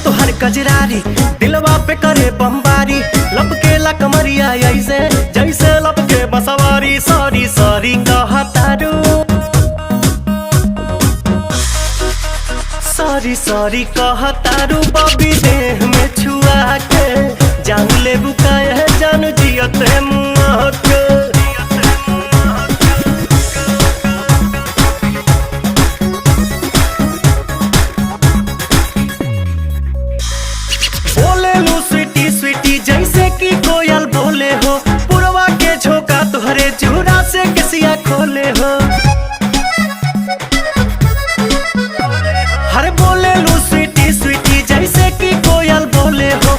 तोहर कजरारी दिलवा पे करे बमबारी, लपके ला कमरिया ऐसे जैसे लपके बसवारी। सॉरी सॉरी कहतारू, सॉरी सॉरी कहतारू बबी देह में छुआ के जान ले बुकाए जान जियते मुआ के। बोले लू स्वीटी स्वीटी जैसे कि कोयल बोले हो, पुरवा के झोंका तुहरे चूड़ा से किसिया खोले हो। हर बोले लू स्वीटी स्वीटी जैसे कि कोयल बोले हो,